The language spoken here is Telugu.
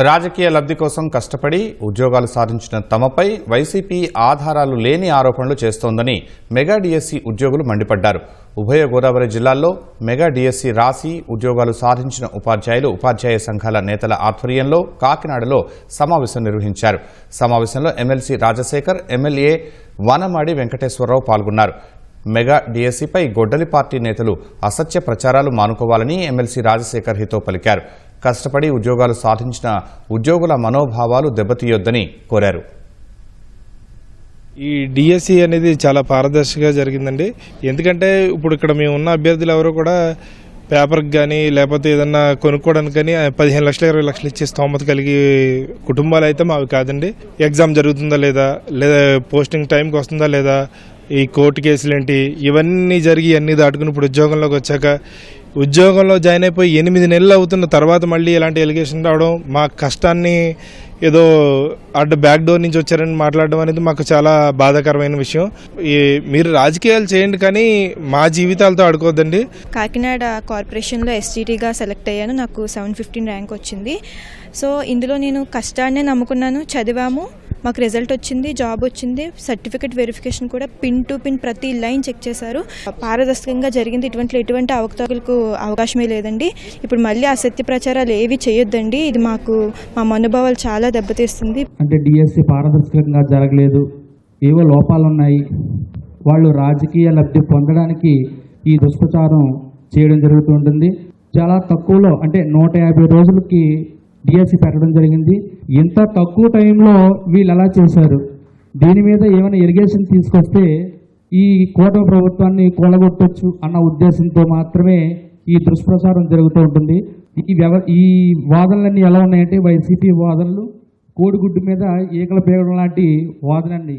రాజకీయ లబ్ధి కోసం కష్టపడి ఉద్యోగాలు సాధించిన తమపై వైసీపీ ఆధారాలు లేని ఆరోపణలు చేస్తోందని మెగా డిఎస్సి ఉద్యోగులు మండిపడ్డారు. ఉభయ గోదావరి జిల్లాల్లో మెగా డిఎస్సి రాసి ఉద్యోగాలు సాధించిన ఉపాధ్యాయులు, ఉపాధ్యాయ సంఘాల నేతల ఆధ్వర్యంలో కాకినాడలో సమావేశం నిర్వహించారు. సమావేశంలో ఎమ్మెల్సీ రాజశేఖర్, ఎమ్మెల్యే వనమాడి వెంకటేశ్వరరావు పాల్గొన్నారు. మెగా డిఎస్సిపై గొడ్డలి పార్టీ నేతలు అసత్య ప్రచారాలు మానుకోవాలని ఎమ్మెల్సీ రాజశేఖర్ హితో పలికారు. కష్టపడి ఉద్యోగాలు సాధించిన ఉద్యోగుల మనోభావాలు దెబ్బతీయొద్దని కోరారు. ఈ డిఎస్సి అనేది చాలా పారదర్శకంగా జరిగిందండి. ఎందుకంటే ఇప్పుడు ఇక్కడ మేము ఉన్న అభ్యర్థులు ఎవరు కూడా పేపర్కి కానీ లేకపోతే ఏదన్నా కొనుక్కోవడానికి కానీ 15 లక్షలు 20 లక్షలు ఇచ్చే స్తోమత కలిగి కుటుంబాలు అయితే మావి కాదండి. ఎగ్జామ్ జరుగుతుందా లేదా పోస్టింగ్ టైంకి వస్తుందా లేదా, ఈ కోర్టు కేసులు ఏంటి, ఇవన్నీ జరిగి అన్నీ దాటుకుని ఇప్పుడు ఉద్యోగంలోకి వచ్చాక ఉద్యోగంలో జాయిన్ అయిపోయి 8 నెలలు అవుతున్న తర్వాత మళ్ళీ ఇలాంటి ఎలిగేషన్ రావడం, మా కష్టాన్ని ఏదో బ్యాక్ డోర్ నుంచి వచ్చారని మాట్లాడడం అనేది మాకు చాలా బాధాకరమైన విషయం. మీరు రాజకీయాలు చేయండి కానీ మా జీవితాలతో ఆడుకోవద్దండి. కాకినాడ కార్పొరేషన్లో ఎస్టీటీగా సెలెక్ట్ అయ్యాను. నాకు 715 ర్యాంక్ వచ్చింది. సో ఇందులో నేను కష్టాన్నే నమ్ముకున్నాను, చదివాము, మాకు రిజల్ట్ వచ్చింది, జాబ్ వచ్చింది, సర్టిఫికేట్ వెరిఫికేషన్ కూడా పిన్ టు పిన్ ప్రతి లైన్ చెక్ చేశారు. పారదర్శకంగా జరిగింది. ఎటువంటి అవకతవకలకు అవకాశమే లేదండి. ఇప్పుడు మళ్ళీ అసత్య ప్రచారాలు ఏవి చేయొద్దండి. ఇది మా మనోభావాలు చాలా దెబ్బతీస్తుంది. అంటే డిఎస్సి పారదర్శకంగా జరగలేదు, ఏవో లోపాలు ఉన్నాయి, వాళ్ళు రాజకీయ లబ్ధి పొందడానికి ఈ దుష్ప్రచారం చేయడం జరుగుతుంటుంది. చాలా తక్కువలో అంటే 150 రోజులకి డిఎస్సి పెట్టడం జరిగింది. ఇంత తక్కువ టైంలో వీళ్ళు ఎలా చేశారు, దీని మీద ఏమైనా ఇరిగేషన్ తీసుకొస్తే ఈ కూటమి ప్రభుత్వాన్ని కూలగొట్టొచ్చు అన్న ఉద్దేశంతో మాత్రమే ఈ దుష్ప్రచారం జరుగుతూ ఉంటుంది. ఈ వాదనలన్నీ ఎలా ఉన్నాయంటే వైసీపీ వాదనలు కోడిగుడ్డు మీద ఈకలు పేగడం లాంటి వాదనండి.